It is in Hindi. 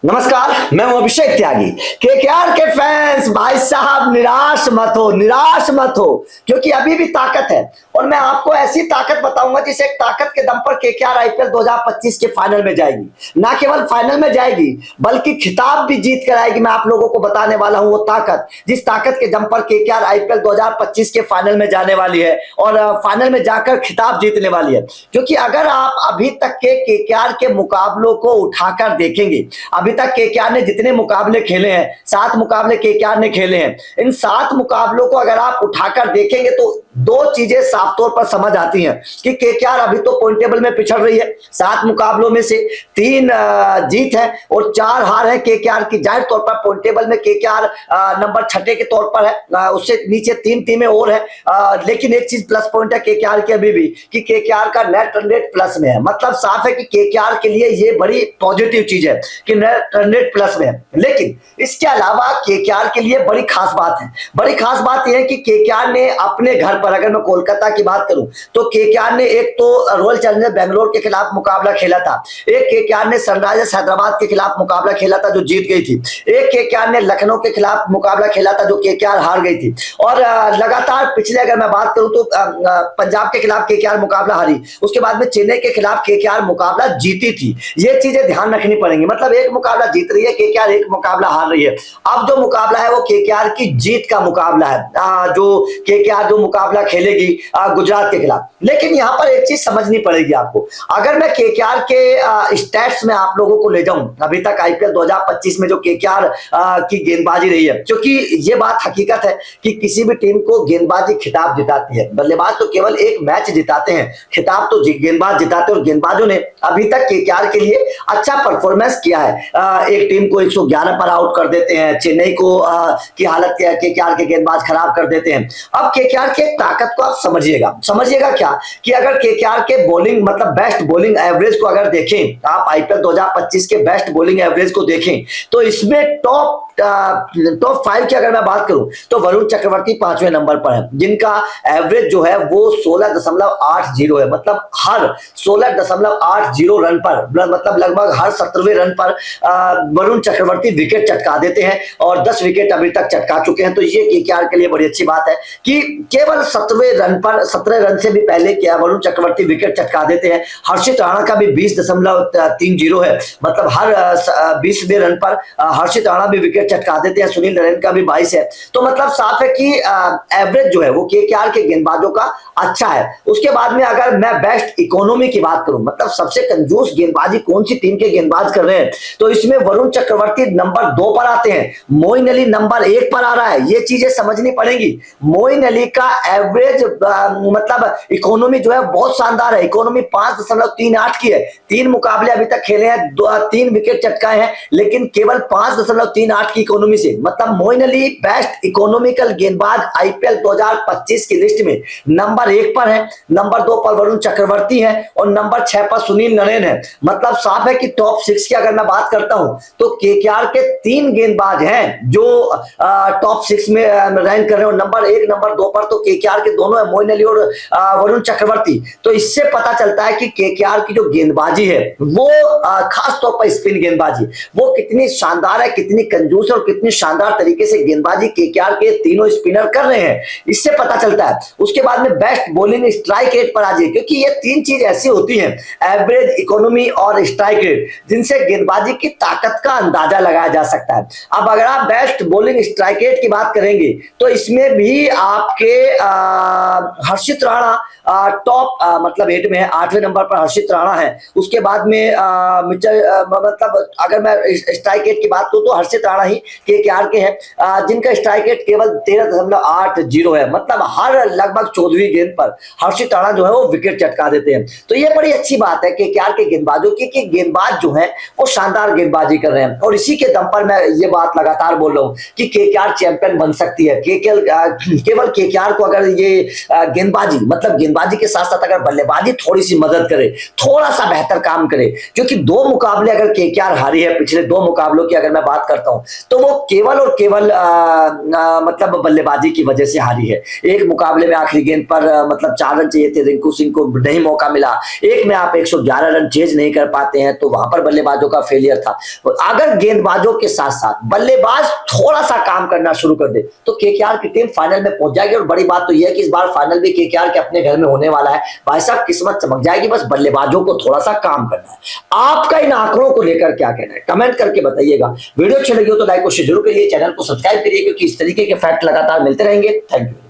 नमस्कार, मैं हूं अभिषेक त्यागी। केकेआर के फैंस भाई साहब निराश मत हो, निराश मत हो, क्योंकि अभी भी ताकत है और मैं आपको ऐसी ताकत बताऊंगा जिसे ताकत के दम पर केकेआर आईपीएल 2025 के फाइनल में जाएगी। ना केवल फाइनल में जाएगी बल्कि खिताब भी जीत कर आएगी। मैं आप लोगों को बताने वाला हूं वो ताकत, जिस ताकत के दम पर केकेआर आईपीएल 2025 के फाइनल में जाने वाली है और फाइनल में जाकर खिताब जीतने वाली है। क्योंकि अगर आप अभी तक के केकेआर के मुकाबलों को उठाकर देखेंगे, अभी तक केकेआर ने जितने मुकाबले खेले हैं, 7 मुकाबले केकेआर ने खेले हैं, इन 7 मुकाबलों को अगर आप उठाकर देखेंगे तो दो चीजें साफ तौर पर समझ आती हैं कि केकेआर अभी तो पॉइंट टेबल में पिछड़ रही है। 7 मुकाबलों में से 3 जीत है और 4 हार है केकेआर की। जाहिर तौर पर पॉइंट टेबल में केकेआर नंबर 6 के तौर पर है, उससे नीचे 3 टीमें और है। लेकिन एक चीज प्लस पॉइंट है केकेआर की अभी भी कि केकेआर का नेट रन रेट प्लस में है। मतलब साफ है कि केकेआर के लिए ये बड़ी पॉजिटिव चीज है कि नेट रन रेट प्लस में है। लेकिन इसके अलावा केकेआर के लिए बड़ी खास बात है, बड़ी खास बात यह है कि केकेआर ने अपने घर पर, अगर मैं कोलकाता की बात करूं तो केकेआर ने एक तो रॉयल चैलेंजर बेंगलोर के खिलाफ मुकाबला खेला था, एक केकेआर ने सनराइजर्स हैदराबाद के खिलाफ मुकाबला खेला था जो जीत गई थी, एक केकेआर ने लखनऊ के खिलाफ मुकाबला खेला था जो केकेआर हार गई थी। और लगातार पिछले अगर मैं बात करूं तो पंजाब के खिलाफ केकेआर मुकाबला हारी, उसके बाद में चेन्नई के खिलाफ केकेआर मुकाबला जीती थी। ये चीजें ध्यान रखनी पड़ेंगी। मतलब एक मुकाबला जीत रही है केकेआर, एक मुकाबला हार रही है। अब जो मुकाबला है वो केकेआर की जीत का मुकाबला है, जो केकेआर जो मुकाबला खेलेगी गुजरात के खिलाफ। लेकिन यहां पर एक चीज समझनी पड़ेगी आपको। अगर मैं केकेआर के स्टैट्स में आप लोगों को ले जाऊं अभी तक आईपीएल 2025 में जो केकेआर की गेंदबाजी रही है, क्योंकि ये बात हकीकत है कि किसी भी टीम को गेंदबाजी खिताब जिताती है। बल्लेबाज तो केवल एक मैच जिताते हैं, खिताब तो गेंदबाज जिताते हैं। और गेंदबाजों ने अभी तक केकेआर के लिए अच्छा परफॉर्मेंस किया है। एक टीम को 111 पर आउट कर देते हैं, चेन्नई को की हालत केकेआर के गेंदबाज खराब कर देते हैं। अब केकेआर के ताकत को आप समझिएगा क्या कि अगर केकेआर के बॉलिंग मतलब बेस्ट बॉलिंग एवरेज को अगर देखें, आप आईपीएल 2025 के बेस्ट बॉलिंग एवरेज को देखें तो इसमें टॉप 5 की अगर मैं बात करूं तो वरुण चक्रवर्ती 5वें नंबर पर है, जिनका एवरेज जो है वो 16.80 है। मतलब हर 16.80 रन पर, मतलब लगभग हर 17वें रन पर वरुण चक्रवर्ती विकेट चटका देते हैं और 10 विकेट अभी तक चटका चुके हैं। तो ये केकेआर के लिए बड़ी अच्छी बात है कि केवल 17वें रन पर, 17 रन से भी पहले क्या वरुण चक्रवर्ती विकेट चटका देते हैं। हर्षित राणा का भी 20.30 है, मतलब हर 20वें रन पर हर्षित राणा भी विकेट चटका देते हैं। सुनील नरेन का भी 22 है। तो मतलब साफ है कि एवरेज जो है वो केकेआर के गेंदबाजों का अच्छा है। उसके बाद में अगर मैं बेस्ट इकोनॉमी की बात करूं, मतलब सबसे कंजूस गेंदबाजी कौन सी टीम के गेंदबाज कर रहे हैं, तो इसमें वरुण चक्रवर्ती नंबर 2 पर आते हैं, मोइन अली नंबर 1 पर आ रहा है। ये चीजें समझनी पड़ेंगी। मोइन अली का एवरेज मतलब इकोनॉमी जो है बहुत शानदार है। इकोनॉमी 5.38 की है। 3 मुकाबले अभी तक खेले हैं, 3 विकेट चटकाए हैं, लेकिन केवल 5.38 की इकोनॉमी से। मतलब मोइन अली बेस्ट इकोनॉमिकल गेंदबाज आईपीएल 2025 की लिस्ट में नंबर 1 पर है, नंबर 2 पर वरुण चक्रवर्ती है और नंबर 6 पर सुनील नरेन है। मतलब साफ है कि टॉप 6 की अगर मैं बात करता हूं तो केकेआर के 3 गेंदबाज हैं जो टॉप 6 में रैंक कर रहे हो। नंबर 1 नंबर 2 पर तो केकेआर के दोनों है, मोइन अली और वरुण चक्रवर्ती। तो इससे पता चलता है कि केकेआर की जो गेंदबाजी है वो खास तौर पर स्पिन गेंदबाजी वो कितनी शानदार है, कितनी कंजूस है और कितनी शानदार तरीके से गेंदबाजी केकेआर के तीनों स्पिनर कर रहे हैं, इससे पता चलता है। उसके बाद में बेस्ट बॉलिंग स्ट्राइक रेट पर आ जाइए, क्योंकि ये 3 चीज ऐसी होती हैं, एवरेज, इकोनॉमी और स्ट्राइक रेट, जिनसे गेंदबाजी की ताकत का अंदाजा लगाया जा सकता है। अब अगर आप बेस्ट बॉलिंग स्ट्राइक रेट की बात करेंगे तो इसमें भी आपके हर्षित राणा टॉप मतलब 8 में है, 8वें नंबर पर हर्षित राणा है। उसके बाद में मतलब अगर मैं स्ट्राइक रेट की बात करूं तो हर्षित राणा ही केकेआर के हैं, जिनका स्ट्राइक रेट केवल 13.80 है। मतलब हर लगभग 14वीं गेंद पर हर्षित राणा जो है वो विकेट चटका देते हैं। तो ये बड़ी अच्छी बात है केकेआर के गेंदबाजों की कि गेंदबाज जो है वो शानदार गेंदबाजी कर रहे हैं। और इसी के दम पर मैं ये बात लगातार बोल रहा हूं कि केकेआर चैंपियन बन सकती है। केवल केकेआर को अगर अगर ये गेंदबाजी मतलब गेंदबाजी के साथ साथ अगर बल्लेबाजी थोड़ी सी मदद करे, थोड़ा सा बेहतर काम करे, क्योंकि 2 मुकाबले अगर केकेआर हारी है, पिछले 2 मुकाबलों की अगर मैं बात करता हूं तो वो केवल और केवल मतलब बल्लेबाजी की वजह से हारी है। एक मुकाबले में आखिरी गेंद पर मतलब 4 रन चाहिए थे, रिंकू सिंह को नहीं मौका मिला। एक में आप 111 रन चेज नहीं कर पाते हैं, तो वहां पर बल्लेबाजों का फेलियर था। अगर गेंदबाजों के साथ साथ बल्लेबाज थोड़ा सा काम करना शुरू कर दे तो केकेआर की टीम फाइनल में पहुंच जाएगी। और बड़ी बात तो यह है कि इस बार फाइनल भी केकेआर के अपने घर में होने वाला है। भाई साहब किस्मत चमक जाएगी, बस बल्लेबाजों को थोड़ा सा काम करना है। आपका इन आंकड़ों को लेकर क्या कहना है कमेंट करके बताइएगा। वीडियो अच्छी लगी हो तो लाइक और शेयर जरूर करिए, चैनल को सब्सक्राइब करिए, क्योंकि इस तरीके के फैक्ट लगातार मिलते रहेंगे। Thank you.